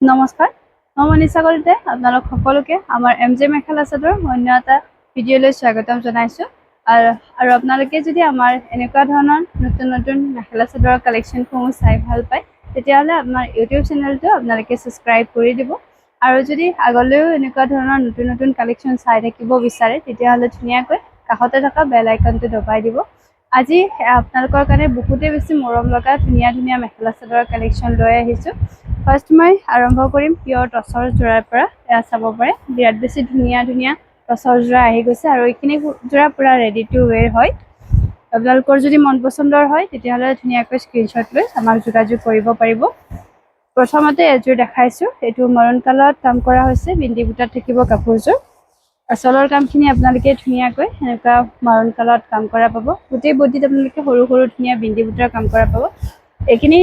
নমস্কাৰ, মই মনীষা কলিতাই আপোনালোক সকলোকে আমাৰ MJ মেখেলা চাদৰ অন্য এটা ভিডিঅ'লৈ স্বাগতম জনাইছোঁ। আৰু আপোনালোকে যদি আমাৰ এনেকুৱা ধৰণৰ নতুন নতুন মেখেলা চাদৰৰ কালেকশ্যনসমূহ চাই ভাল পায় তেতিয়াহ'লে আমাৰ ইউটিউব চেনেলটো আপোনালোকে ছাবস্ক্ৰাইব কৰি দিব। আৰু যদি আগলৈও এনেকুৱা ধৰণৰ নতুন নতুন কালেকশ্যন চাই থাকিব বিচাৰে তেতিয়াহ'লে ধুনীয়াকৈ কাষতে থকা বেল আইকনটো দবাই দিব। আজি আপোনালোকৰ কাৰণে বহুতেই বেছি মৰম লগা ধুনীয়া ধুনীয়া মেখেলা চাদৰৰ কালেকশ্যন লৈ আহিছোঁ। ফাৰ্ষ্ট মই আৰম্ভ কৰিম পিয়ৰ টচৰ যোৰাৰ পৰা। এয়া চাব পাৰে বিৰাট বেছি ধুনীয়া ধুনীয়া টচৰ যোৰা আহি গৈছে আৰু এইখিনি যোৰা পূৰা ৰেডি টু ৱেৰ হয়। আপোনালোকৰ যদি মন পচন্দৰ হয় তেতিয়াহ'লে ধুনীয়াকৈ স্ক্ৰীনশ্বট লৈ আমাক যোগাযোগ কৰিব পাৰিব। প্ৰথমতে এযোৰ দেখাইছোঁ, এইটো মৰণ কালাৰত কাম কৰা হৈছে, বিন্দি বুটাত থাকিব কাপোৰযোৰ। আঁচলৰ কামখিনি আপোনালোকে ধুনীয়াকৈ এনেকুৱা মাৰুণ কালাৰত কাম কৰা পাব। গোটেই বডিত আপোনালোকে সৰু সৰু ধুনীয়া বিন্দি বুটাৰ কাম কৰা পাব। এইখিনি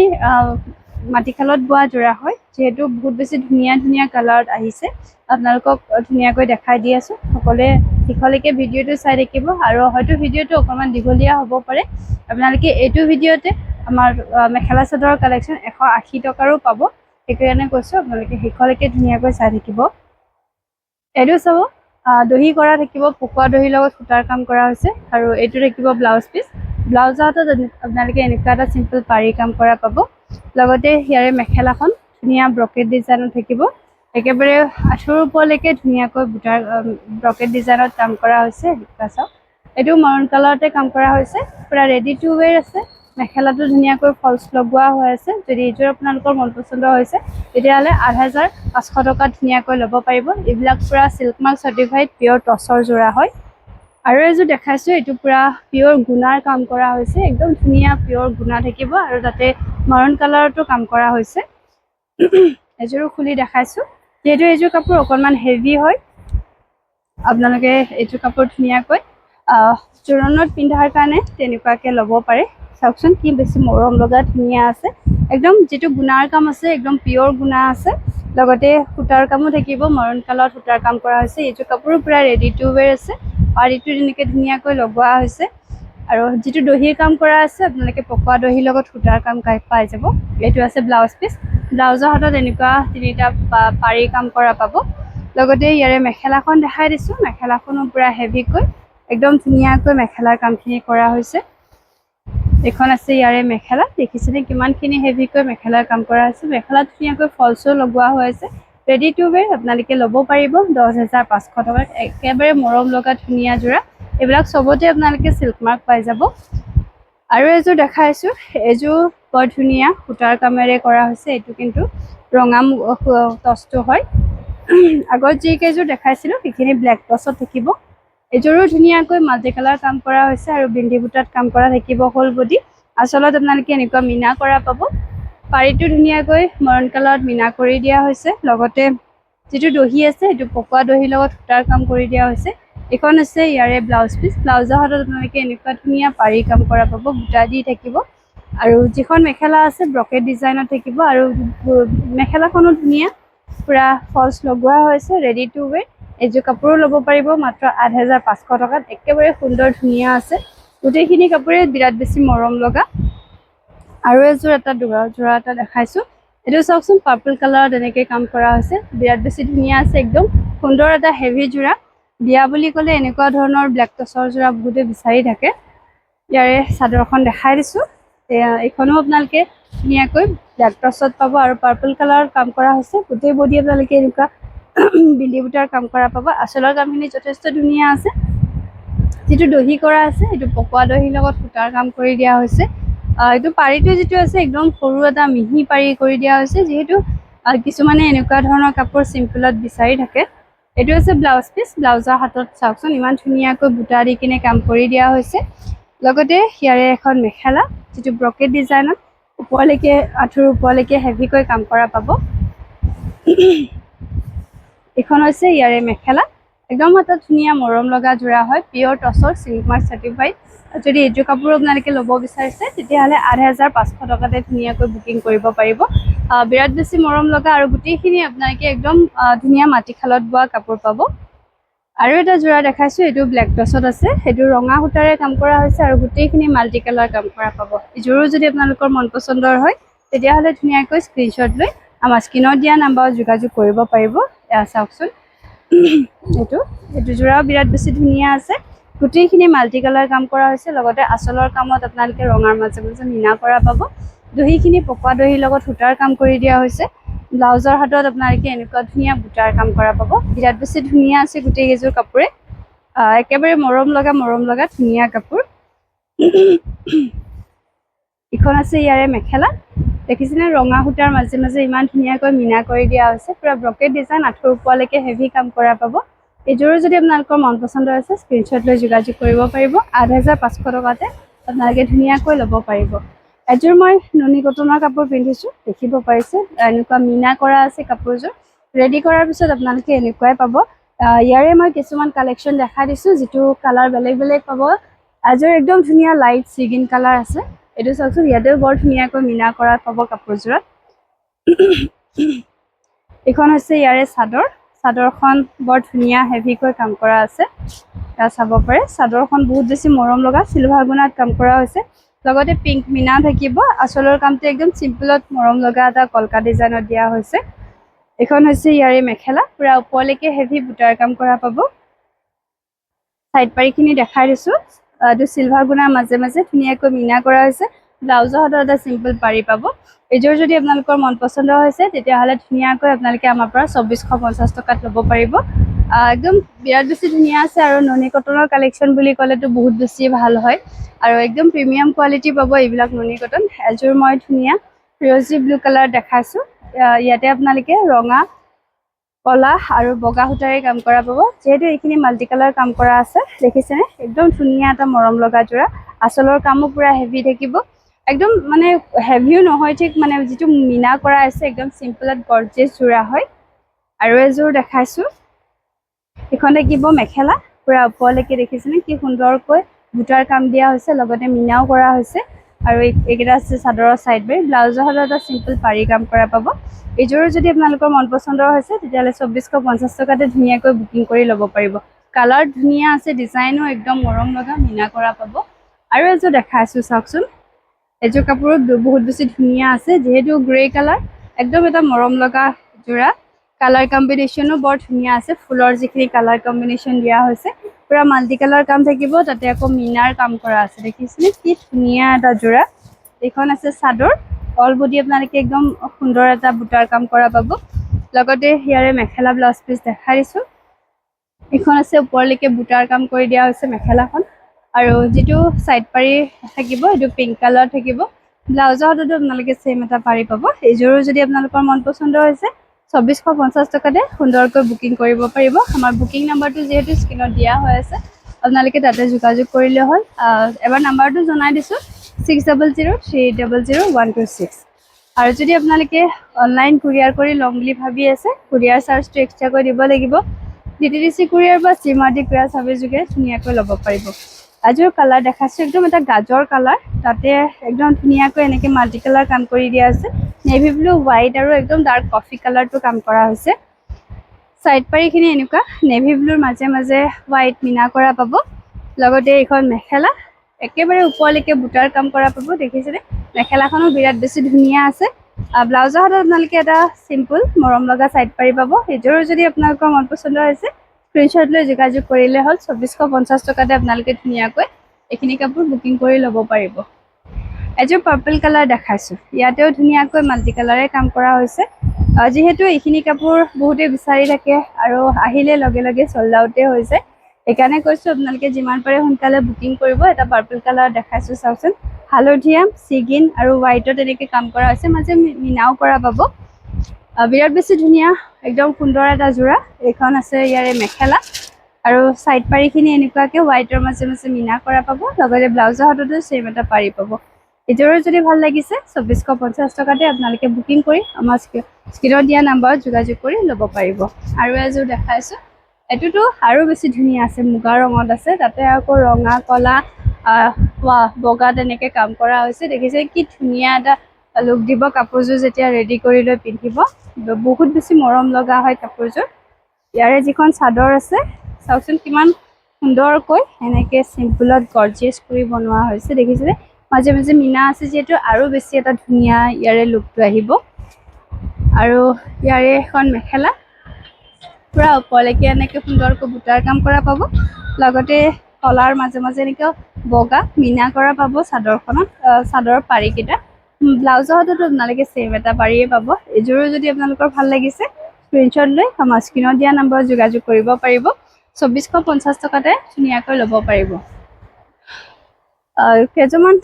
মাটিশালত বোৱা যোৰা হয়, যিহেতু বহুত বেছি ধুনীয়া ধুনীয়া কালাৰত আহিছে। আপোনালোকক ধুনীয়াকৈ দেখাই দি আছোঁ, সকলোৱে শেষলৈকে ভিডিঅ'টো চাই থাকিব। আৰু হয়তো ভিডিঅ'টো অকণমান দীঘলীয়া হ'ব পাৰে, আপোনালোকে এইটো ভিডিঅ'তে আমাৰ মেখেলা চাদৰৰ কালেকশ্যন 180 টকাৰো পাব। সেইকাৰণে কৈছোঁ আপোনালোকে শেষলৈকে ধুনীয়াকৈ চাই থাকিব। এইটো চাব, দহি কৰা থাকিব, পকোৱা দহিৰ লগত সূতাৰ কাম কৰা হৈছে। আৰু এইটো থাকিব ব্লাউজ পিচ। ব্লাউজৰ হাতত আপোনালোকে এনেকুৱা এটা চিম্পল পাৰি কাম কৰা পাব। লগতে ইয়াৰে মেখেলাখন ধুনীয়া ব্ৰকেট ডিজাইনত থাকিব, একেবাৰে আঁঠুৰ ওপৰলৈকে ধুনীয়াকৈ বুটাৰ ব্ৰকেট ডিজাইনত কাম কৰা হৈছে। চাওক, এইটো মৰণ কালাৰতে কাম কৰা হৈছে, পূৰা ৰেডি টু ৱেৰ আছে। মেখেলাটো ধুনীয়াকৈ ফলচ লগোৱা হৈ আছে। যদি এইযোৰ আপোনালোকৰ মন পচন্দ হৈছে তেতিয়াহ'লে 8,500 টকাত ধুনীয়াকৈ ল'ব পাৰিব। এইবিলাক পূৰা চিল্ক মাৰ্ক চাৰ্টিফাইড পিয়ৰ টচৰ যোৰা হয়। আৰু এযোৰ দেখাইছোঁ, এইটো পূৰা পিয়ৰ গুণাৰ কাম কৰা হৈছে, একদম ধুনীয়া পিয়ৰ গুণা থাকিব আৰু তাতে মাৰুণ কালাৰতো কাম কৰা হৈছে। এযোৰো খুলি দেখাইছোঁ, যিহেতু এইযোৰ কাপোৰ অকণমান হেভি হয়। আপোনালোকে এইযোৰ কাপোৰ ধুনীয়াকৈ জোৰোণত পিন্ধাৰ কাৰণে তেনেকুৱাকৈ ল'ব পাৰে। চাওকচোন কি বেছি মৰম লগা ধুনীয়া আছে, একদম যিটো গুণাৰ কাম আছে একদম পিয়ৰ গুণা আছে। লগতে সূতাৰ কামো থাকিব, মৰণ কালাৰত সূতাৰ কাম কৰা হৈছে। এইযোৰ কাপোৰো পূৰা ৰেডি টু ৱেৰ আছে, পাৰিটো তেনেকৈ ধুনীয়াকৈ লগোৱা হৈছে। আৰু যিটো দহিৰ কাম কৰা আছে আপোনালোকে পকোৱা দহিৰ লগত সূতাৰ কাম পাই যাব। এইটো আছে ব্লাউজ পিচ। ব্লাউজৰ হাতত এনেকুৱা 3টা পাৰি কাম কৰা পাব। লগতে ইয়াৰে মেখেলাখন দেখাই দিছোঁ, মেখেলাখনো পূৰা হেভিকৈ একদম ধুনীয়াকৈ মেখেলাৰ কামখিনি কৰা হৈছে। এইখন আছে ইয়াৰে মেখেলা, দেখিছেনে কিমানখিনি হেভিকৈ মেখেলাৰ কাম কৰা হৈছে। মেখেলাত ধুনীয়াকৈ ফলচো লগোৱা হৈ আছে। ৰেডি টু ৱেৰ আপোনালোকে ল'ব পাৰিব 10,500 টকাত। একেবাৰে মৰম লগা ধুনীয়া যোৰা, এইবিলাক চবতে আপোনালোকে চিল্ক মাৰ্ক পাই যাব। আৰু এযোৰ দেখাইছোঁ, এযোৰ বৰ ধুনীয়া সূতাৰ কামেৰে কৰা হৈছে। এইটো কিন্তু ৰঙা টচটো হয়। আগত যিকেইযোৰ দেখাইছিলোঁ সেইখিনি ব্লেক টচত থাকিব। এযোৰো ধুনীয়াকৈ মাল্টি কালাৰ কাম কৰা হৈছে আৰু বিন্দি বুটাত কাম কৰা থাকিব হ'ল বডি। আচলত আপোনালোকে এনেকুৱা মীনা কৰা পাব। পাৰিটো ধুনীয়াকৈ মৰণ কালাৰত মীনা কৰি দিয়া হৈছে। লগতে যিটো দহি আছে সেইটো পকোৱা দহিৰ লগত সূতাৰ কাম কৰি দিয়া হৈছে। এইখন আছে ইয়াৰে ব্লাউজ পিচ। ব্লাউজৰ হাতত আপোনালোকে এনেকুৱা ধুনীয়া পাৰি কাম কৰা পাব, বুটা দি থাকিব। আৰু যিখন মেখেলা আছে ব্ৰকেট ডিজাইনত থাকিব আৰু মেখেলাখনো ধুনীয়া পূৰা ফলচ লগোৱা হৈছে, ৰেডি টু ৱেৰ। এইযোৰ কাপোৰো ল'ব পাৰিব মাত্ৰ 8,500 টকাত। একেবাৰে সুন্দৰ ধুনীয়া আছে, গোটেইখিনি কাপোৰে বিৰাট বেছি মৰম লগা। আৰু এযোৰ যোৰা এটা দেখাইছোঁ, এইটো চাওকচোন পাৰ্পল কালাৰত এনেকৈ কাম কৰা হৈছে, বিৰাট বেছি ধুনীয়া আছে, একদম সুন্দৰ এটা হেভি যোৰা। বিয়া বুলি ক'লে এনেকুৱা ধৰণৰ ব্লেক টচৰ যোৰা বহুতে বিচাৰি থাকে। ইয়াৰে চাদৰখন দেখাই দিছোঁ, এইখনো আপোনালোকে ধুনীয়াকৈ ব্লেক টচত পাব আৰু পাৰ্পল কালাৰত কাম কৰা হৈছে। গোটেই বডি আপোনালোকে এনেকুৱা বিন্দি বুটাৰ কাম কৰা পাব। আঁচলৰ কামখিনি যথেষ্ট ধুনীয়া আছে। যিটো দহি কৰা আছে সেইটো পকোৱা দহিৰ লগত সূতাৰ কাম কৰি দিয়া হৈছে। এইটো পাৰিটো যিটো আছে একদম সৰু এটা মিহি পাৰি কৰি দিয়া হৈছে, যিহেতু কিছুমানে এনেকুৱা ধৰণৰ কাপোৰ চিম্পলত বিচাৰি থাকে। এইটো আছে ব্লাউজ পিচ। ব্লাউজৰ হাতত চাওকচোন ইমান ধুনীয়াকৈ বুটা দি কিনে কাম কৰি দিয়া হৈছে। লগতে ইয়াৰে এখন মেখেলা, যিটো ব্ৰকেট ডিজাইনত ওপৰলৈকে আঁঠুৰ ওপৰলৈকে হেভিকৈ কাম কৰা পাব। এইখন হৈছে ইয়াৰে মেখেলা, একদম এটা ধুনীয়া মৰম লগা যোৰা হয়, পিয়ৰ টচৰ চিল্ক মাৰ্ক চাৰ্টিফাইড। যদি এইযোৰ কাপোৰ আপোনালোকে ল'ব বিচাৰিছে তেতিয়াহ'লে 8,500 টকাতে ধুনীয়াকৈ বুকিং কৰিব পাৰিব। বিৰাট বেছি মৰম লগা আৰু গোটেইখিনি আপোনালোকে একদম ধুনীয়া মাটিশালত বোৱা কাপোৰ পাব। আৰু এটা যোৰা দেখাইছোঁ, এইটো ব্লেক টচত আছে, সেইটো ৰঙা সূতাৰে কাম কৰা হৈছে আৰু গোটেইখিনি মাল্টি কালাৰ কাম কৰা পাব। এইযোৰো যদি আপোনালোকৰ মন পচন্দৰ হয় তেতিয়াহ'লে ধুনীয়াকৈ স্ক্ৰীনশ্বট লৈ আমাৰ স্ক্ৰীনত দিয়া নাম্বাৰত যোগাযোগ কৰিব পাৰিব। এয়া চাওকচোন, এইটো যোৰাও বিৰাট বেছি ধুনীয়া আছে। গোটেইখিনি মাল্টি কালাৰ কাম কৰা হৈছে, লগতে আঁচলৰ কামত আপোনালোকে ৰঙাৰ মাজে মাজে মীনা কৰা পাব। দহিখিনি পকোৱা দহিৰ লগত সূতাৰ কাম কৰি দিয়া হৈছে। ব্লাউজৰ হাতত আপোনালোকে এনেকুৱা ধুনীয়া বুটাৰ কাম কৰা পাব। বিৰাট বেছি ধুনীয়া আছে গোটেই কেইযোৰ কাপোৰে, একেবাৰে মৰম লগা ধুনীয়া কাপোৰ। ইখন আছে ইয়াৰে মেখেলা, দেখিছেনে ৰঙা সূতাৰ মাজে মাজে ইমান ধুনীয়াকৈ মীনা কৰি দিয়া হৈছে। পুৰা ব্ৰকেট ডিজাইন, আঁঠুৰ ওপৰলৈকে হেভি কাম কৰা পাব। এইযোৰো যদি আপোনালোকৰ মন পচন্দ আছে স্ক্ৰীনশ্বট লৈ যোগাযোগ কৰিব পাৰিব। ৮,৫০০ টকাতে আপোনালোকে ধুনীয়াকৈ ল'ব পাৰিব। এযোৰ মই নুনি কটনৰ কাপোৰ পিন্ধিছোঁ, দেখিব পাৰিছে এনেকুৱা মীনা কৰা আছে কাপোৰযোৰ। ৰেডি কৰাৰ পিছত আপোনালোকে এনেকুৱাই পাব। ইয়াৰে মই কিছুমান কালেকশ্যন দেখাই দিছোঁ, যিটো কালাৰ বেলেগ বেলেগ পাব। এযোৰ একদম ধুনীয়া লাইট চি গ্ৰীণ কালাৰ আছে, এইটো চাওকচোন, ইয়াতেও বৰ ধুনীয়াকৈ মীনা কৰা পাব কাপোৰযোৰত। এইখন হৈছে ইয়াৰে চাদৰখন বৰ ধুনীয়া হেভিকৈ কাম কৰা আছে। এয়া চাব পাৰে, চাদৰখন বহুত বেছি মৰম লগা চিলভাৰ গুণাত কাম কৰা হৈছে। লগতে পিংক মীনা থাকিব। আঁচলৰ কামটো একদম চিম্পলত মৰম লগা এটা কলকা ডিজাইনত দিয়া হৈছে। এইখন হৈছে ইয়াৰে মেখেলা, পুৰা ওপৰলৈকে হেভি বুটাৰ কাম কৰা পাব। চাইড পাৰিখিনি দেখাই দিছোঁ, এইটো চিলভাৰ গুণাৰ মাজে মাজে ধুনীয়াকৈ মীনা কৰা হৈছে। ব্লাউজৰ হাতত এটা চিম্পল পাৰি পাব। এইযোৰ যদি আপোনালোকৰ মন পচন্দ হৈছে তেতিয়াহ'লে ধুনীয়াকৈ আপোনালোকে আমাৰ পৰা ২৪৫০ টকাত ল'ব পাৰিব। একদম বিৰাট বেছি ধুনীয়া আছে, আৰু নুনি কটনৰ কালেকশ্যন বুলি ক'লেতো বহুত বেছি ভাল হয়, আৰু একদম প্ৰিমিয়াম কোৱালিটি পাব এইবিলাক নুনি কটন। এযোৰ মই ধুনীয়া ফিৰ'জী ব্লু কালাৰ দেখাইছোঁ, ইয়াতে আপোনালোকে ৰঙা, কলা আৰু বগা সূতাৰে কাম কৰা পাব। যিহেতু এইখিনি মাল্টি কালাৰ কাম কৰা আছে, দেখিছেনে একদম ধুনীয়া এটা মৰম লগা যোৰা। আঁচলৰ কামো পুৰা হেভি থাকিব, একদম মানে হেভিও নহয়, ঠিক মানে যিটো মীনা কৰা আছে একদম চিম্পলত গৰ্জিয়াছ যোৰা হয়। আৰু এযোৰ দেখাইছোঁ, এইখন থাকিব মেখেলা, পুৰা ওপৰলৈকে দেখিছেনে কি সুন্দৰকৈ বুটাৰ কাম দিয়া হৈছে, লগতে মীনাও কৰা হৈছে। আৰু এইকেইটা আছে চাদৰৰ চাইড বাই। ব্লাউজৰ হাতত এটা চিম্পল পাৰি কাম কৰা পাব। এইযোৰো যদি আপোনালোকৰ মন পচন্দৰ হৈছে তেতিয়াহ'লে ২৪৫০ টকাতে ধুনীয়াকৈ বুকিং কৰি ল'ব পাৰিব। কালাৰ ধুনীয়া আছে, ডিজাইনো একদম মৰম লগা মীনা কৰা পাব। আৰু এযোৰ দেখাইছোঁ চাওকচোন, এযোৰ কাপোৰত বহুত বেছি ধুনীয়া আছে, যিহেতু গ্ৰে কালাৰ, একদম এটা মৰম লগা যোৰা। কালাৰ কম্বিনেশ্যনো বৰ ধুনীয়া আছে, ফুলৰ যিখিনি কালাৰ কম্বিনেশ্যন দিয়া হৈছে পুৰা মাল্টি কালাৰ কাম থাকিব, তাতে আকৌ মীনাৰ কাম কৰা আছে। দেখিছেনে কি ধুনীয়া এটা যোৰা। এইখন আছে চাদৰ, অল বডি আপোনালোকে একদম সুন্দৰ এটা বুটাৰ কাম কৰা পাব। লগতে ইয়াৰে মেখেলা ব্লাউজ পিচ দেখাই দিছোঁ। এইখন আছে ওপৰলৈকে বুটাৰ কাম কৰি দিয়া হৈছে মেখেলাখন, আৰু যিটো চাইড পাৰি থাকিব এইটো পিংক কালাৰ থাকিব। ব্লাউজৰ হাততো আপোনালোকে ছেম এটা পাৰি পাব। এইযোৰো যদি আপোনালোকৰ মন পচন্দ হৈছে ২৪৫০ টকাতে সুন্দৰকৈ বুকিং কৰিব পাৰিব। আমাৰ বুকিং নাম্বাৰটো যিহেতু স্ক্ৰীনত দিয়া হৈ আছে, আপোনালোকে তাতে যোগাযোগ কৰিলে হ'ল। এবাৰ নাম্বাৰটো জনাই দিছোঁ, 6003000126। আৰু যদি আপোনালোকে অনলাইন কুৰিয়াৰ কৰি ল'ম বুলি ভাবি আছে, কুৰিয়াৰ চাৰ্জটো এক্সট্ৰাকৈ দিব লাগিব। DTDC কুৰিয়াৰ বা CMRD কুৰিয়াৰ চাৰ্ভিছ যোগে ধুনীয়াকৈ ল'ব পাৰিব। এযোৰ কালাৰ দেখাইছোঁ, একদম এটা গাজৰ কালাৰ, তাতে একদম ধুনীয়াকৈ এনেকৈ মাল্টি কালাৰ কাম কৰি দিয়া আছে। নেভি ব্লু, হোৱাইট আৰু একদম ডাৰ্ক কফি কালাৰটো কাম কৰা হৈছে। চাইড পাৰিখিনি এনেকুৱা নেভি ব্লুৰ মাজে মাজে হোৱাইট মীনা কৰা পাব। লগতে এইখন মেখেলা, একেবাৰে ওপৰলৈকে বুটাৰ কাম কৰা পাব। দেখিছেনে মেখেলাখনো বিৰাট বেছি ধুনীয়া আছে। ব্লাউজৰ হাতত আপোনালোকে এটা চিম্পল মৰম লগা চাইড পাৰি পাব। সেইযোৰো যদি আপোনালোকৰ মন পচন্দ হৈছে স্ক্ৰীনশ্বট লৈ যোগাযোগ কৰিলে হ'ল। ২৪৫০ টকাতে আপোনালোকে ধুনীয়াকৈ এইখিনি কাপোৰ বুকিং কৰি ল'ব পাৰিব। এযোৰ পাৰ্পল কালাৰ দেখাইছোঁ, ইয়াতেও ধুনীয়াকৈ মাল্টি কালাৰে কাম কৰা হৈছে। যিহেতু এইখিনি কাপোৰ বহুতে বিচাৰি থাকে আৰু আহিলে লগে লগে চল্ড আউটে হৈ যায়, সেইকাৰণে কৈছোঁ আপোনালোকে যিমান পাৰে সোনকালে বুকিং কৰিব। এটা পাৰ্পল কালাৰ দেখাইছোঁ চাওকচোন, হালধীয়া, চি গ্ৰীণ আৰু হোৱাইটত এনেকৈ কাম কৰা হৈছে, মাজে মীনাও কৰা পাব। বিৰাট বেছি ধুনীয়া, একদম সুন্দৰ এটা যোৰা। এইখন আছে ইয়াৰে মেখেলা, আৰু চাইড পাৰিখিনি এনেকুৱাকৈ হোৱাইটৰ মাজে মাজে মীনা কৰা পাব। লগতে ব্লাউজৰ হাততো ছেম এটা পাৰি পাব। এইযোৰো যদি ভাল লাগিছে ২৪৫০ টকাতে আপোনালোকে বুকিং কৰি আমাৰ স্ক্ৰীনত দিয়া নাম্বাৰত যোগাযোগ কৰি ল'ব পাৰিব। আৰু এযোৰ দেখাইছোঁ, এইটোতো আৰু বেছি ধুনীয়া আছে, মুগা ৰঙত আছে, তাতে আকৌ ৰঙা, কলা, বগা তেনেকৈ কাম কৰা হৈছে। দেখিছে কি ধুনীয়া এটা লুক দিব কাপোৰযোৰ যেতিয়া ৰেডি কৰি লৈ পিন্ধিব, বহুত বেছি মৰম লগা হয় কাপোৰযোৰ। ইয়াৰে যিখন চাদৰ আছে চাওকচোন কিমান সুন্দৰকৈ এনেকৈ চিম্পুলত গৰ্জিয়াছ কৰি বনোৱা হৈছে। দেখিছেনে মাজে মাজে মীনা আছে, যিহেতু আৰু বেছি এটা ধুনীয়া ইয়াৰে লুকটো আহিব। আৰু ইয়াৰে এখন মেখেলা পুৰা ওপৰলৈকে এনেকৈ সুন্দৰকৈ বুটাৰ কাম কৰা পাব। লগতে কলাৰ মাজে মাজে এনেকৈ বগা মিনা কৰা পাব চাদৰখনত, চাদৰৰ পাৰিকেইটা। ব্লাউজৰ হাততো আপোনালোকে ছেম এটা পাৰিয়ে পাব। এযোৰো যদি আপোনালোকৰ ভাল লাগিছে স্ক্ৰীনশ্বট লৈ আমাৰ স্ক্ৰীনত দিয়া নম্বৰত যোগাযোগ কৰিব পাৰিব। 2450 টকাতে ধুনীয়াকৈ ল'ব পাৰিব। কেইযোৰমান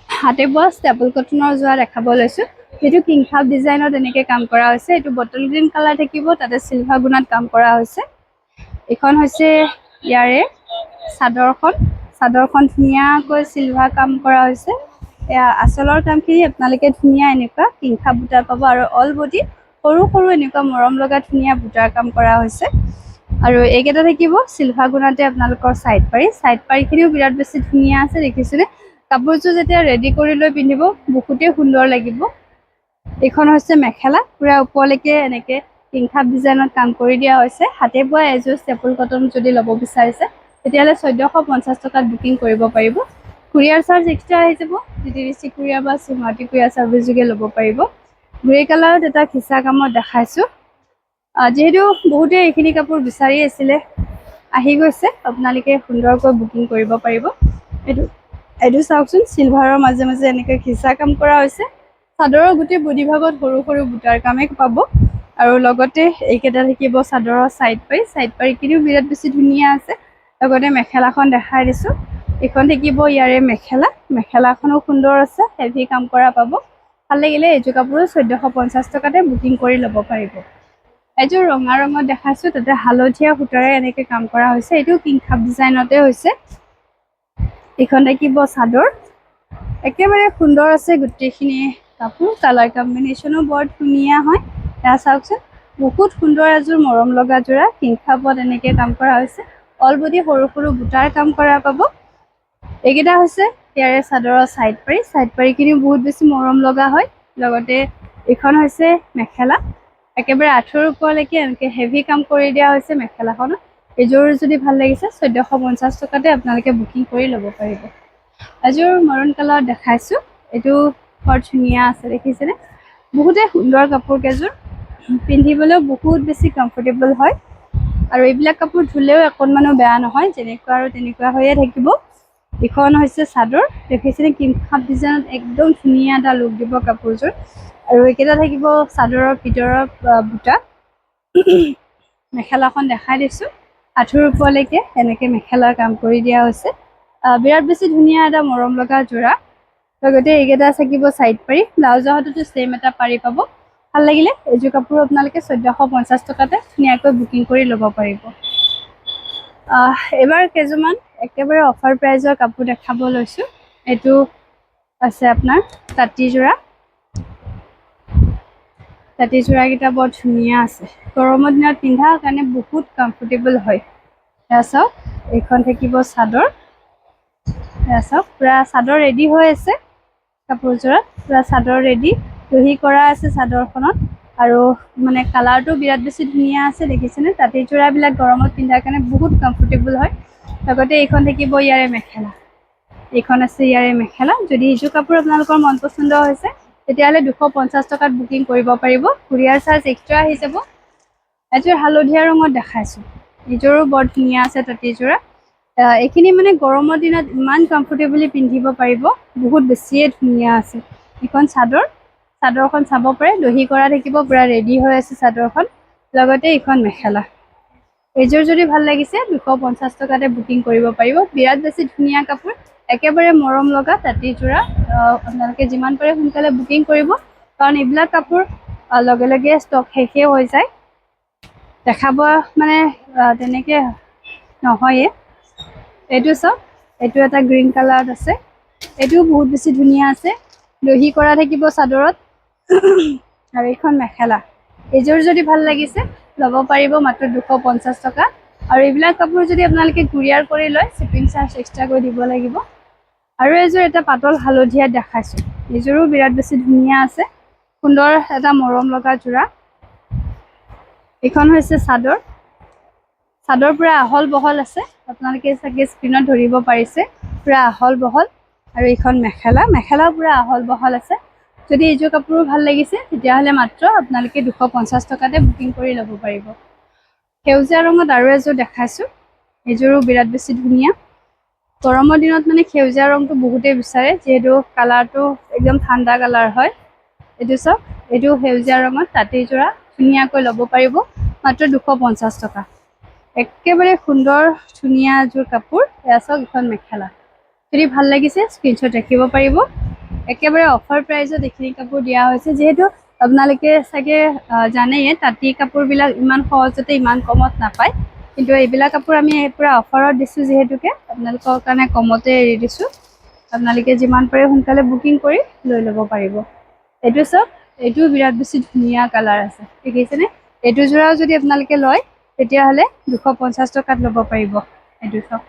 হাতে বোৱা ষ্টেপল কটনৰ যোৰা দেখাব লৈছোঁ। সেইটো কিংখাব ডিজাইনত এনেকৈ কাম কৰা হৈছে। এইটো বটল গ্ৰীণ কালাৰ থাকিব, তাতে চিলভাৰ গুণাত কাম কৰা হৈছে। এইখন হৈছে ইয়াৰে চাদৰখন। চাদৰখন ধুনীয়াকৈ চিলভাৰ কাম কৰা হৈছে। এয়া আঁচলৰ কামখিনি আপোনালোকে ধুনীয়া এনেকুৱা কিংখাব বুটাৰ পাব আৰু অল বডি সৰু সৰু এনেকুৱা মৰম লগা ধুনীয়া বুটাৰ কাম কৰা হৈছে। আৰু এইকেইটা থাকিব চিলভাৰ গুণাতে আপোনালোকৰ চাইড পাৰিখিনিও বিৰাট বেছি ধুনীয়া আছে দেখিছেনে। কাপোৰযোৰ যেতিয়া ৰেডি কৰি লৈ পিন্ধিব বহুতেই সুন্দৰ লাগিব। এইখন হৈছে মেখেলা, পুৰা ওপৰলৈকে এনেকৈ কিংখাব ডিজাইনত কাম কৰি দিয়া হৈছে। হাতে বোৱা এযোৰ ষ্টেপল কটন যদি ল'ব বিচাৰিছে তেতিয়াহ'লে 1450 টকাত বুকিং কৰিব পাৰিব। কুৰিয়াৰ চাৰ্জ এক্সট্ৰা আহি যাব। DTDC কুৰিয়াৰ বা স্মাৰ্টি কুৰিয়াৰ চাৰ্ভিছ যোগে ল'ব পাৰিব। গ্ৰে কালাৰত এটা খিচা কামত দেখাইছোঁ। যিহেতু বহুতে এইখিনি কাপোৰ বিচাৰি আছিলে, আহি গৈছে, আপোনালোকে সুন্দৰকৈ বুকিং কৰিব পাৰিব। এইটো চাওকচোন, চিলভাৰৰ মাজে মাজে এনেকৈ খিচা কাম কৰা হৈছে। চাদৰৰ গোটেই বডি ভাগত সৰু সৰু বুটাৰ কামে পাব। আৰু লগতে এইকেইটা থাকিব চাদৰৰ চাইড পাৰিখিনিও বিৰাট বেছি ধুনীয়া আছে। লগতে মেখেলাখন দেখাই দিছোঁ। এইখন থাকিব ইয়াৰে মেখেলাখনো সুন্দৰ আছে, হেভি কাম কৰা পাব। ভাল লাগিলে এইযোৰ কাপোৰো 1450 টকাতে বুকিং কৰি ল'ব পাৰিব। এযোৰ ৰঙা ৰঙত দেখাইছোঁ, তাতে হালধীয়া সূতাৰে এনেকৈ কাম কৰা হৈছে। এইটো কিংখাব ডিজাইনতে হৈছে। এইখন থাকিব চাদৰ, একেবাৰে সুন্দৰ আছে গোটেইখিনি কাপোৰ। কালাৰ কম্বিনেশ্যনো বৰ ধুনীয়া হয়। এয়া চাওকচোন, বহুত সুন্দৰ এযোৰ মৰম লগা যোৰা কিংখাবত এনেকৈ কাম কৰা হৈছে। অল বডি সৰু সৰু বুটাৰ কাম কৰা পাব। এইকেইটা হৈছে ইয়াৰে চাদৰৰ চাইড পাৰিখিনিও বহুত বেছি মৰম লগা হয়। লগতে এইখন হৈছে মেখেলা, একেবাৰে আঁঠুৰ ওপৰলৈকে এনেকৈ হেভি কাম কৰি দিয়া হৈছে মেখেলাখনত। এইযোৰ যদি ভাল লাগিছে 1450 টকাতে আপোনালোকে বুকিং কৰি ল'ব পাৰিব। এযোৰ মৰুণ কালাৰত দেখাইছোঁ। এইটো বৰ ধুনীয়া আছে দেখিছেনে। বহুতেই সুন্দৰ কাপোৰ কেইযোৰ, পিন্ধিবলৈও বহুত বেছি কমফৰ্টেবল হয়। আৰু এইবিলাক কাপোৰ ধুলেও অকণমানো বেয়া নহয়, যেনেকুৱা আৰু তেনেকুৱা হৈয়ে থাকিব। এইখন হৈছে চাদৰ, দেখিছেনে কিংখাব ডিজাইনত একদম ধুনীয়া এটা লুক দিব কাপোৰযোৰ। আৰু এইকেইটা থাকিব চাদৰৰ ভিতৰৰ বুটা। মেখেলাখন দেখাই দিছোঁ, আঁঠুৰ ওপৰলৈকে এনেকৈ মেখেলাৰ কাম কৰি দিয়া হৈছে। বিৰাট বেছি ধুনীয়া এটা মৰম লগা যোৰা। লগতে এইকেইটা থাকিব চাইড পাৰি, ব্লাউজৰ হাততো ছেম এটা পাৰি পাব। ভাল লাগিলে এইযোৰ কাপোৰ আপোনালোকে 1450 টকাতে ধুনীয়াকৈ বুকিং কৰি ল'ব পাৰিব। এইবাৰ কেইযোৰমান একেবাৰে অফাৰ প্ৰাইজৰ কাপোৰ দেখাব লৈছোঁ। এইটো আছে আপোনাৰ তাঁতী যোৰাকেইটা বৰ ধুনীয়া আছে। গৰমৰ দিনত পিন্ধাৰ কাৰণে বহুত কমফৰ্টেবল হয়। এয়া চাওক, এইখন থাকিব চাদৰ। এয়া চাওক, পুৰা চাদৰ ৰেডি হৈ আছে। কাপোৰযোৰত পুৰা চাদৰ ৰেডি, দহি কৰা আছে চাদৰখনত। আৰু মানে কালাৰটো বিৰাট বেছি ধুনীয়া আছে দেখিছেনে। তাঁতী যোৰাবিলাক গৰমত পিন্ধাৰ কাৰণে বহুত কমফৰ্টেবল হয়। লগতে এইখন থাকিব ইয়াৰে মেখেলা। এইখন আছে ইয়াৰে মেখেলা। যদি এইযোৰ কাপোৰ আপোনালোকৰ মন পচন্দ হৈছে তেতিয়াহ'লে 250 টকাত বুকিং কৰিব পাৰিব। কুৰিয়াৰ চাৰ্জ এক্সট্ৰা আহি যাব। এযোৰ হালধীয়া ৰঙত দেখাইছোঁ। এইযোৰো বৰ ধুনীয়া আছে তাঁতী যোৰা। এইখিনি মানে গৰমৰ দিনত ইমান কমফৰ্টেবলি পিন্ধিব পাৰিব, বহুত বেছিয়ে ধুনীয়া আছে। এইখন চাদৰখন চাব পাৰে, দহি কৰা থাকিব, পুৰা ৰেডি হৈ আছে চাদৰখন। লগতে এইখন মেখেলা। এইযোৰ যদি ভাল লাগিছে 250 টকাতে বুকিং কৰিব পাৰিব। বিৰাট বেছি ধুনীয়া কাপোৰ, একেবাৰে মৰম লগা তাঁতী যোৰা। আপোনালোকে যিমান পাৰে সোনকালে বুকিং কৰিব, কাৰণ এইবিলাক কাপোৰ লগে লগে ষ্টক শেষে হৈ যায়। দেখাব মানে তেনেকৈ নহয়ে। এইটো চাওক, এইটো এটা গ্ৰীণ কালাৰত আছে। এইটোও বহুত বেছি ধুনীয়া আছে, দহি কৰা থাকিব চাদৰত। আৰু এইখন মেখেলা। এইযোৰ যদি ভাল লাগিছে ল'ব পাৰিব মাত্ৰ 250 টকা। আৰু এইবিলাক কাপোৰ যদি আপোনালোকে কুৰিয়াৰ কৰি লয় শ্বিপিং চাৰ্জ এক্সট্ৰাকৈ দিব লাগিব। আৰু এযোৰ এটা পাতল হালধীয়াত দেখাইছোঁ। এইযোৰো বিৰাট বেছি ধুনীয়া আছে, সুন্দৰ এটা মৰম লগা যোৰা। এইখন হৈছে চাদৰ পুৰা আহল বহল আছে। আপোনালোকে চাগে স্ক্ৰীণত ধৰিব পাৰিছে, পুৰা আহল বহল। আৰু এইখন মেখেলাও পুৰা আহল বহল আছে। যদি এইযোৰ কাপোৰো ভাল লাগিছে তেতিয়াহ'লে মাত্ৰ আপোনালোকে 250 টকাতে বুকিং কৰি ল'ব পাৰিব। সেউজীয়া ৰঙত আৰু এযোৰ দেখাইছোঁ, এইযোৰো বিৰাট বেছি ধুনীয়া। গৰমৰ দিনত মানে সেউজীয়া ৰংটো বহুতেই বিচাৰে, যিহেতু কালাৰটো একদম ঠাণ্ডা কালাৰ হয়। এইটো চাওক, এইটো সেউজীয়া ৰঙত তাঁতী যোৰা ধুনীয়াকৈ ল'ব পাৰিব মাত্ৰ 250 টকা। একেবাৰে সুন্দৰ ধুনীয়া এযোৰ কাপোৰ। এয়া চাওক, এখন মেখেলা। যদি ভাল লাগিছে স্ক্ৰীনশ্বট ৰাখিব পাৰিব। একেবাৰে অফাৰ প্ৰাইজত এইখিনি কাপোৰ দিয়া হৈছে, যিহেতু আপোনালোকে চাগে জানেই তাঁতী কাপোৰবিলাক ইমান সহজতে ইমান কমত নাপায়, কিন্তু এইবিলাক কাপোৰ আমি পূৰা অফাৰত দিছোঁ, যিহেতুকে আপোনালোকৰ কাৰণে কমতে এৰি দিছোঁ। আপোনালোকে যিমান পাৰে সোনকালে বুকিং কৰি লৈ ল'ব পাৰিব। এইটো চাওক, এইটোও বিৰাট বেছি ধুনীয়া কালাৰ আছে, দেখিছেনে? এইটো যোৰাও যদি আপোনালোকে লয় তেতিয়াহ'লে 250 টকাত ল'ব পাৰিব। এইটো চাওক,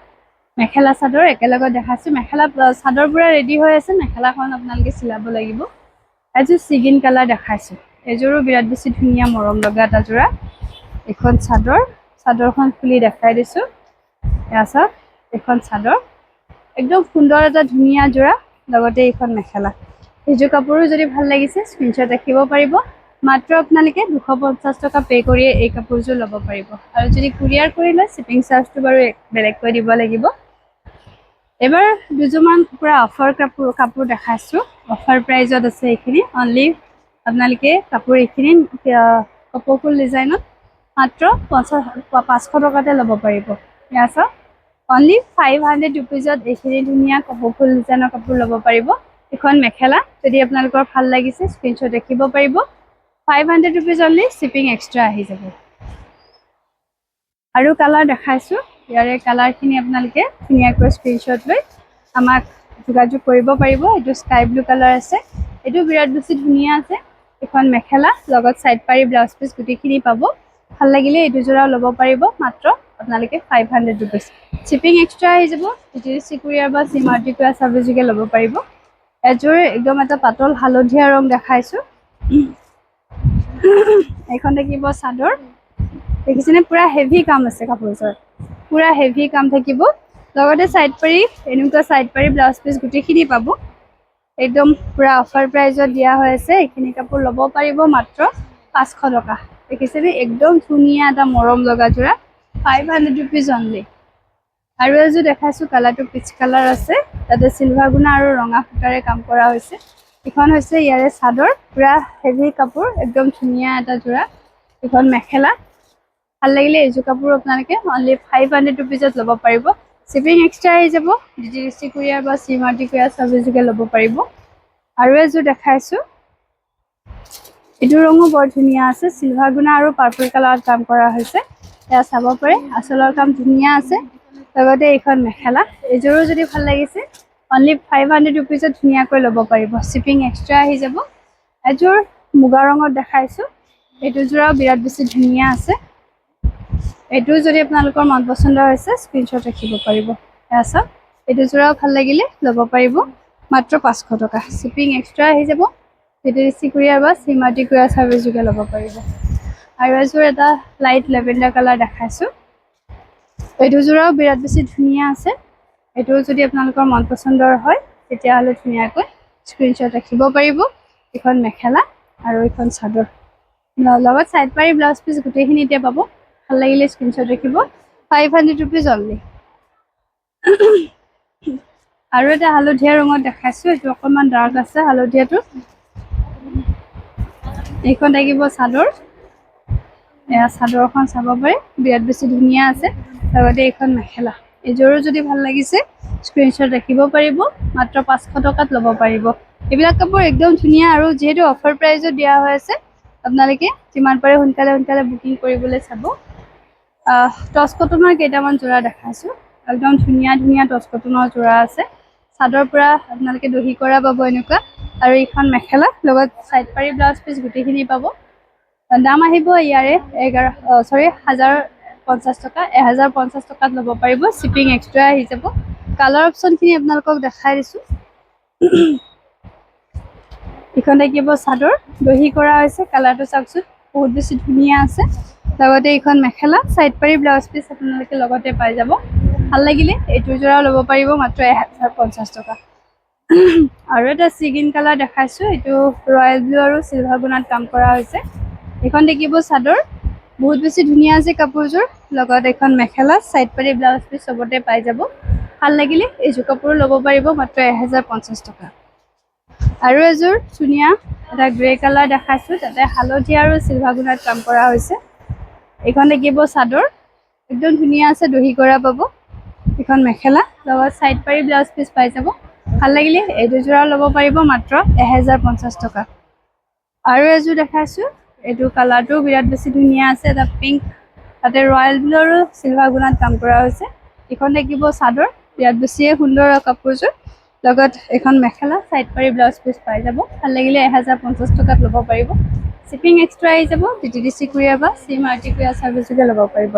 মেখেলা চাদৰ একেলগত দেখাইছোঁ। মেখেলা চাদৰ পূৰা ৰেডি হৈ আছে, মেখেলাখন আপোনালোকে চিলাব লাগিব। এযোৰ চিগিন কালাৰ দেখাইছোঁ, এযোৰো বিৰাট বেছি ধুনীয়া মৰম লগা এটা যোৰা। এখন চাদৰ, চাদৰখন খুলি দেখাই দিছোঁ। এয়া চাওক, এখন চাদৰ একদম সুন্দৰ এটা ধুনীয়া যোৰা, লগতে এইখন মেখেলা। এইযোৰ কাপোৰো যদি ভাল লাগিছে স্ক্ৰীনশ্বট ৰাখিব পাৰিব। মাত্ৰ আপোনালোকে 250 টকা পে' কৰিয়ে এই কাপোৰযোৰ ল'ব পাৰিব। আৰু যদি কুৰিয়াৰ কৰি লয় শ্বিপিং চাৰ্জটো বাৰু বেলেগকৈ দিব লাগিব। এবাৰ দুযোৰমান পূৰা অফাৰ কাপোৰ দেখাইছোঁ, অফাৰ প্ৰাইজত আছে এইখিনি। অনলি আপোনালোকে কাপোৰ এইখিনি কপৌ ফুল ডিজাইনত মাত্ৰ 500 টকাতে ল'ব পাৰিব। এয়া চাওক, অনলি 500 ৰুপিজত এইখিনি ধুনীয়া কপৌ ফুল ডিজাইনৰ কাপোৰ ল'ব পাৰিব। এখন মেখেলা যদি আপোনালোকৰ ভাল লাগিছে স্ক্ৰীনশ্বট ৰাখিব পাৰিব। 500 ৰুপিজ অনলি, শ্বিপিং এক্সট্ৰা আহি যাব। আৰু কালাৰ দেখাইছোঁ, ইয়াৰে কালাৰখিনি আপোনালোকে ধুনীয়াকৈ স্ক্ৰীনশ্বট লৈ আমাক যোগাযোগ কৰিব পাৰিব। এইটো স্কাই ব্লু কালাৰ আছে, এইটো বিৰাট বেছি ধুনীয়া আছে। এখন মেখেলা লগত চাইড পাৰি ব্লাউজ পিচ গোটেইখিনি পাব। ভাল লাগিলে এইটো যোৰাও ল'ব পাৰিব, মাত্ৰ আপোনালোকে 500 ৰুপিজ। শ্বিপিং এক্সট্ৰা আহি যাব। DTDC কুৰিয়াৰ বা CMRT কুৰিয়াৰ চাৰ্ভিছ ল'ব পাৰিব। এযোৰ একদম এটা পাতল হালধীয়া ৰং দেখাইছোঁ। এইখন থাকিব চাদৰ, দেখিছেনে? পূৰা হেভি কাম আছে কাপোৰযোৰত, পূৰা হেভি কাম থাকিব। লগতে চাইড পাৰি, এনেকুৱা চাইড পাৰি ব্লাউজ পিচ গোটেইখিনি পাব। একদম পূৰা অফাৰ প্ৰাইজত দিয়া হৈ আছে। এইখিনি কাপোৰ ল'ব পাৰিব মাত্ৰ 500 টকা। দেখিছেনে? একদম ধুনীয়া এটা মৰম লগা যোৰা, 500 ৰুপিজ অনলি। আৰু এযোৰ দেখাইছোঁ, কালাৰটো পিচ কালাৰ আছে, তাতে চিলভাৰ গুণা আৰু ৰঙা সূতাৰে কাম কৰা হৈছে। এইখন হৈছে ইয়াৰে চাদৰ, পূৰা হেভি কাপোৰ, একদম ধুনীয়া এটা যোৰা। এইখন মেখেলা। ভাল লাগিলে এইযোৰ কাপোৰ আপোনালোকে অনলি 500 ৰুপিজত ল'ব পাৰিব। শ্বিপিং এক্সট্ৰা আহি যাব। DTDC কুৰিয়াৰ বা CMRT কুৰিয়াৰ চাৰ্ভিছ ল'ব পাৰিব। আৰু এযোৰ দেখাইছোঁ, এইটো ৰঙো বৰ ধুনীয়া আছে, চিলভাৰ গুণা আৰু পাৰ্পল কালাৰত কাম কৰা হৈছে। এয়া চাব পাৰে, আঁচলৰ কাম ধুনীয়া আছে। লগতে এইখন মেখেলা, এইযোৰো যদি ভাল লাগিছে অনলি 500 ৰুপিজত ধুনীয়াকৈ ল'ব পাৰিব। শ্বিপিং এক্সট্ৰা আহি যাব। এযোৰ মুগা ৰঙত দেখাইছোঁ, এইটো যোৰাও বিৰাট বেছি ধুনীয়া আছে। এইটো যদি আপোনালোকৰ মন পচন্দৰ হৈছে স্ক্ৰীনশ্বট ৰাখিব পাৰিব। এয়া চাওক, এইটো যোৰাও ভাল লাগিলে ল'ব পাৰিব, মাত্ৰ 500 টকা। শ্বিপিং এক্সট্ৰা আহি যাব। DTDC কুৰিয়াৰ বা CMRT কুৰিয়াৰ চাৰ্ভিছ যোগে ল'ব পাৰিব। আৰু এযোৰ এটা লাইট লেভেণ্ডাৰ কালাৰ দেখাইছোঁ, এইটো যোৰাও বিৰাট বেছি ধুনীয়া আছে। এইটো যদি আপোনালোকৰ মন পচন্দৰ হয় তেতিয়াহ'লে ধুনীয়াকৈ স্ক্ৰীনশ্বট ৰাখিব পাৰিব। এইখন মেখেলা আৰু এইখন চাদৰ, লগত চাইড পাৰি ব্লাউজ পিচ গোটেইখিনিতে পাব। ভাল লাগিলে স্ক্ৰীনশ্বট ৰাখিব। 500 ৰুপিজ অনলি। আৰু এটা হালধীয়া ৰঙত দেখাইছোঁ, এইটো অকণমান ডাৰ্ক আছে হালধীয়াটো। এইখন থাকিব চাদৰ, এয়া চাদৰখন চাব পাৰে, বিৰাট বেছি ধুনীয়া আছে। লগতে এইখন মেখেলা, এইযোৰো যদি ভাল লাগিছে স্ক্ৰীনশ্বট ৰাখিব পাৰিব, মাত্ৰ 500 টকাত ল'ব পাৰিব। এইবিলাক কাপোৰ একদম ধুনীয়া, আৰু যিহেতু অফাৰ প্ৰাইজত দিয়া হৈ আছে আপোনালোকে যিমান পাৰে সোনকালে বুকিং কৰিবলৈ চাব। টচ কটনৰ কেইটামান যোৰা দেখাইছোঁ, একদম ধুনীয়া ধুনীয়া টচ কটনৰ যোৰা আছে। চাদৰ পৰা আপোনালোকে দহি কৰা পাব এনেকুৱা, আৰু এইখন মেখেলা লগত চাইড পাৰি ব্লাউজ পিচ গোটেইখিনি পাব। দাম আহিব ইয়াৰে 1050 টকা। 1050 টকাত ল'ব পাৰিব। শ্বিপিং এক্সট্ৰা আহি যাব। কালাৰ অপশ্যনখিনি আপোনালোকক দেখাই দিছোঁ। এইখন থাকিব চাদৰ, দহি কৰা হৈছে, কালাৰটো চাওকচোন বহুত বেছি ধুনীয়া আছে। লগতে এইখন মেখেলা, চাইড পাৰি ব্লাউজ পিচ আপোনালোকে লগতে পাই যাব। ভাল লাগিলে এইটো যোৰাও ল'ব পাৰিব, মাত্ৰ 1050 টকা। আৰু এটা সি গ্ৰীণ কালাৰ দেখাইছোঁ, এইটো ৰয়েল ব্লু আৰু চিলভাৰ গুণাত কাম কৰা হৈছে। এইখন দেখিব চাদৰ, বহুত বেছি ধুনীয়া আছে কাপোৰযোৰ। লগত এখন মেখেলা, চাইড পাৰি ব্লাউজ পিচ চবতে পাই যাব। ভাল লাগিলে এইযোৰ কাপোৰ ল'ব পাৰিব মাত্ৰ 1050 টকা। আৰু এযোৰ ধুনীয়া এটা গ্ৰে কালাৰ দেখাইছোঁ, তাতে হালধীয়া আৰু চিলভাৰ গুণাত কাম কৰা হৈছে। এইখন দেখিব চাদৰ, একদম ধুনীয়া আছে, দহি কৰা পাব। এখন মেখেলা, লগত চাইড পাৰি ব্লাউজ পিচ পাই যাব। ভাল লাগিলে এই দুযোৰা ল'ব পাৰিব মাত্ৰ 1050 টকা। আৰু এযোৰ দেখাইছোঁ, এইটো কালাৰটো বিৰাট বেছি ধুনীয়া আছে, এটা পিংক, তাতে ৰয়েল ব্লু আৰু চিলভাৰ গুণাত কাম কৰা হৈছে। এইখন দেখিব চাদৰ, বিৰাট বেছিয়ে সুন্দৰ কাপোৰযোৰ। লগত এখন মেখেলা, চাইড পাৰি ব্লাউজ পিচ পাই যাব। ভাল লাগিলে 1050 টকাত ল'ব পাৰিব। শ্বিপিং এক্সট্ৰা আহি যাব, DTDC কুৰিয়াৰ বা CMRT কুৰিয়াৰ ছাৰ্ভিচযোগে ল'ব পাৰিব।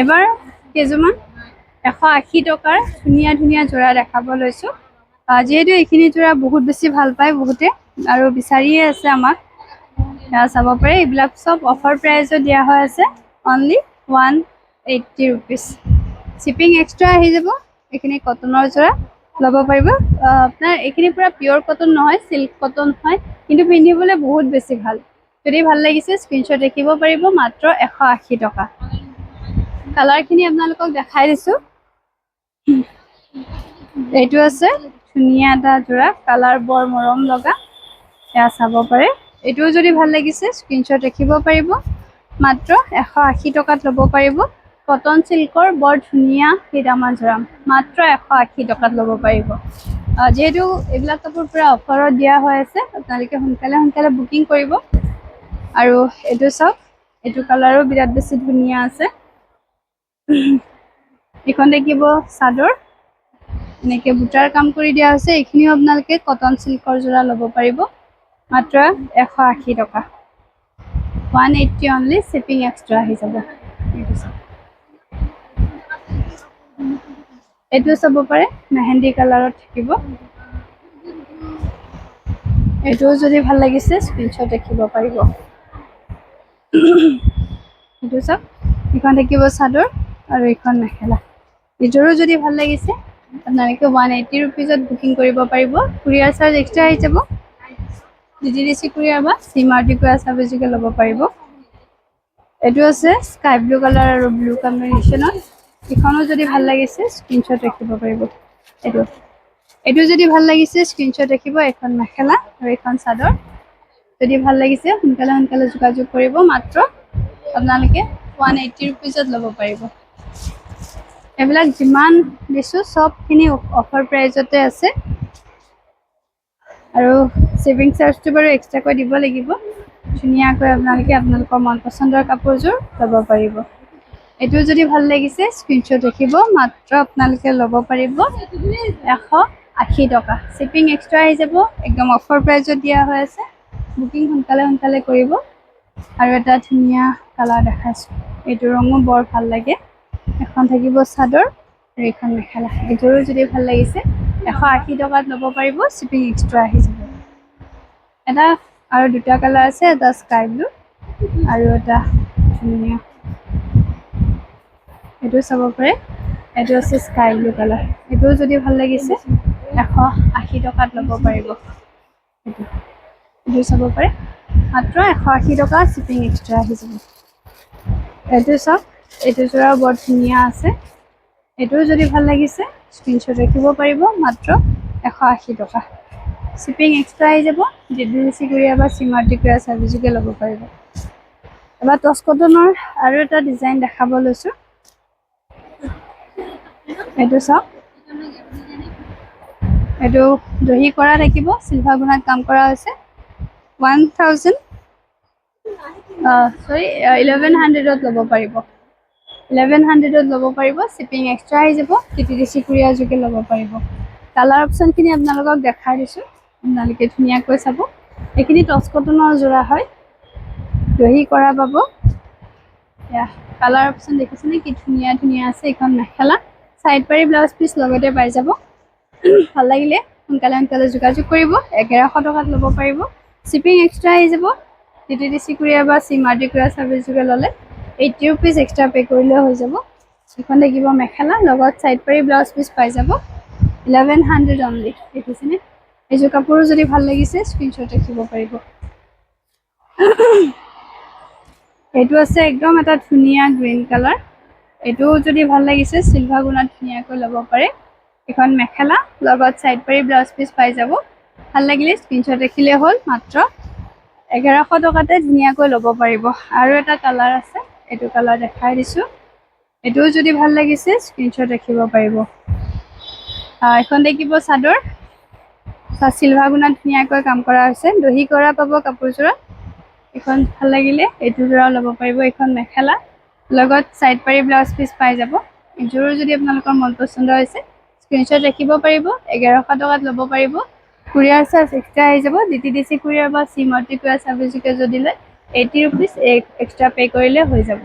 এবাৰ কেইযোৰমান 180 টকাৰ ধুনীয়া ধুনীয়া যোৰা দেখাব লৈছোঁ। যিহেতু এইখিনি যোৰা বহুত বেছি ভাল পায় বহুতে আৰু বিচাৰিয়ে আছে আমাক, সেয়া চাব পাৰে। এইবিলাক চব অফাৰ প্ৰাইজত দিয়া হৈ আছে, অনলি 180 ৰুপিজ। শ্বিপিং এক্সট্ৰা আহি যাব। এইখিনি কটনৰ যোৰা ল'ব পাৰিব। আপোনাৰ এইখিনি পূৰা পিয়'ৰ কটন নহয়, চিল্ক কটন হয়, কিন্তু পিন্ধিবলৈ বহুত বেছি ভাল। যদি ভাল লাগিছে স্ক্ৰীনশ্বট দেখিব পাৰিব, মাত্ৰ 180 টকা। কালাৰখিনি আপোনালোকক দেখাই দিছোঁ। এইটো আছে ধুনীয়া এটা যোৰা, কালাৰ বৰ মৰম লগা, এয়া চাব পাৰে। এইটোও যদি ভাল লাগিছে স্ক্ৰীনশ্বট ৰাখিব পাৰিব, মাত্ৰ 180 টকাত ল'ব পাৰিব। কটন চিল্কৰ বৰ ধুনীয়া কেইটামান যোৰা, মাত্ৰ 180 টকাত ল'ব পাৰিব। যিহেতু এইবিলাক কাপোৰ পূৰা অফাৰত দিয়া হৈ আছে, আপোনালোকে সোনকালে সোনকালে বুকিং কৰিব। আৰু এইটো চাওক, এইটো কালাৰো বিৰাট বেছি ধুনীয়া আছে। এইখন দেখিব চাদৰ, এনেকৈ বুটাৰ কাম কৰি দিয়া হৈছে। এইখিনিও আপোনালোকে কটন চিল্কৰ যোৰা ল'ব পাৰিব, মাত্ৰ 180 টকা। 180 অনলি, শ্বিপিং এক্সট্ৰা আহি যাব। এইটো চাব পাৰে, মেহেন্দি কালাৰত থাকিব। এইটোও যদি ভাল লাগিছে স্ক্ৰীনশ্বট ৰাখিব পাৰিব। এইটো চাওক, এইখন থাকিব চাদৰ আৰু এইখন মেখেলা। এইযোৰো যদি ভাল লাগিছে আপোনালোকে 180 ৰুপিজত বুকিং কৰিব পাৰিব। কুৰিয়াৰ চাৰ্জ এক্সট্ৰা আহি যাব। DTDC কুৰিয়াৰ বা CMRT কুৰিয়াৰ ছাৰ্ভিচযোগে ল'ব পাৰিব। এইটো আছে স্কাই ব্লু কালাৰ আৰু ব্লু কম্বিনেশ্যনত। এইখনো যদি ভাল লাগিছে স্ক্ৰীনশ্বট ৰাখিব পাৰিব। এইটো যদি ভাল লাগিছে স্ক্ৰীনশ্বট ৰাখিব। এখন মেখেলা আৰু এখন চাদৰ যদি ভাল লাগিছে সোনকালে সোনকালে যোগাযোগ কৰিব, মাত্ৰ আপোনালোকে 180 ৰুপিজত ল'ব পাৰিব। এইবিলাক যিমান দিছোঁ চবখিনি অফাৰ প্ৰাইজতে আছে, আৰু শ্বিপিং চাৰ্জটো বাৰু এক্সট্ৰাকৈ দিব লাগিব। ধুনীয়াকৈ আপোনালোকে আপোনালোকৰ মন পচন্দৰ কাপোৰযোৰ ল'ব পাৰিব। এইটো যদি ভাল লাগিছে স্ক্ৰীনশ্বট ৰাখিব, মাত্ৰ আপোনালোকে ল'ব পাৰিব 180 টকা। শ্বিপিং এক্সট্ৰা আহি যাব, একদম অফাৰ প্ৰাইজত দিয়া হৈ আছে। বুকিং সোনকালে সোনকালে কৰিব। আৰু এটা ধুনীয়া কালাৰ দেখাইছোঁ, এইটো ৰঙো বৰ ভাল লাগে। এখন থাকিব চাদৰ আৰু এইখন মেখেলা। এইযোৰো যদি ভাল লাগিছে 180 টকাত ল'ব পাৰিব, শ্বিপিং এক্সট্ৰা আহি যাব। এটা আৰু দুটা কালাৰ আছে, এটা স্কাই ব্লু আৰু এটা ধুনীয়া, এইটো চাব পাৰে। এইটো আছে স্কাই ব্লু কালাৰ। এইটোও যদি ভাল লাগিছে 180 টকাত ল'ব পাৰিব। এইটো চাব পাৰে, মাত্ৰ 180 টকা, শ্বিপিং এক্সট্ৰা আহি যাব। এইটো চাওক, এইটো যোৰাও বৰ ধুনীয়া আছে। এইটোও যদি ভাল লাগিছে স্ক্ৰীনশ্বট ৰাখিব পাৰিব, মাত্ৰ 180 টকা। শ্বিপিং এক্সট্ৰা আহি যাব। DTDC কুৰিয়াৰ বা CMRT কুৰিয়াৰ ছাৰ্ভিচযোগে ল'ব পাৰিব। এবাৰ টচ কটনৰ আৰু এটা ডিজাইন দেখাব লৈছোঁ। এইটো চাওক, এইটো দহি কৰা থাকিব, চিলভাৰ গুণাত কাম কৰা হৈছে। 1100ত ল'ব পাৰিব। 1100ত ল'ব পাৰিব, শ্বিপিং এক্সট্ৰা আহি যাব। DTDC কুৰিয়াৰ যোগে ল'ব পাৰিব। কালাৰ অপশ্যনখিনি আপোনালোকক দেখাই দিছোঁ, আপোনালোকে ধুনীয়াকৈ চাব। এইখিনি টচ কটনৰ যোৰা হয়, দহি কৰা পাব। এয়া কালাৰ অপশ্যন দেখিছেনে কি ধুনীয়া ধুনীয়া আছে। এইখন মেখেলা, চাইড পাৰি ব্লাউজ পিচ লগতে পাই যাব। ভাল লাগিলে সোনকালে সোনকালে যোগাযোগ কৰিব। 1100 টকাত ল'ব পাৰিব, শ্বিপিং এক্সট্ৰা আহি যাব। DTDC কুৰিয়াৰ বা CMRT কুৰিয়াৰ ছাৰ্ভিচযোগে ল'লে 80 ৰুপিজ এক্সট্ৰা পে' কৰিলে হৈ যাব। এইখন থাকিব মেখেলা, লগত চাইড পাৰি ব্লাউজ পিচ পাই যাব। 1100 অনলি দেখিছেনে এইযোৰ কাপোৰো যদি ভাল লাগিছে স্ক্ৰীনশ্বট ৰাখিব পাৰিব এইটো আছে একদম এটা ধুনীয়া গ্ৰীণ কালাৰ এইটো যদি ভাল লাগিছে চিলভাৰ গুণত ধুনীয়াকৈ ল'ব পাৰে এখন মেখেলা লগত সাইড পাৰি ব্লাউজ পিস পাই যাব ভাল লাগিলে স্ক্ৰীনশ্বট ৰাখিলে হ'ল মাত্ৰ 1100 টকাতে ধুনীয়াকৈ ল'ব পাৰিব আৰু এটা কালাৰ আছে এইটো কালাৰ দেখাই দিছো এটোও যদি ভাল লাগিছে স্ক্ৰীনশ্বট ৰাখিব পাৰিব এখন দেখিব চাদৰ চিলভাৰ গুণত ধুনীয়াকৈ কাম কৰা হৈছে দহি কৰা পাব কাপোৰযোৰত এখন ভাল লাগিলে এইটো জোৰাও ল'ব পাৰিব এখন মেখেলা লগত সাইড পাৰি ব্লাউজ পিস পাই যাব এযোৰো যদি আপোনালোকৰ মন পছন্দ হৈছে স্ক্ৰীনশ্বট ৰাখিব পাৰিব 1100 টকাত ল'ব পাৰিব কুৰিয়াৰ চাৰ্জ এক্সট্ৰা আহি যাব ডিটিডিসি কুৰিয়াৰ বা সি মাল্টিপ্লাস সাৰ্ভিস যদি লয় 80 रुपीस এক্সট্ৰা পে কৰিলে হৈ যাব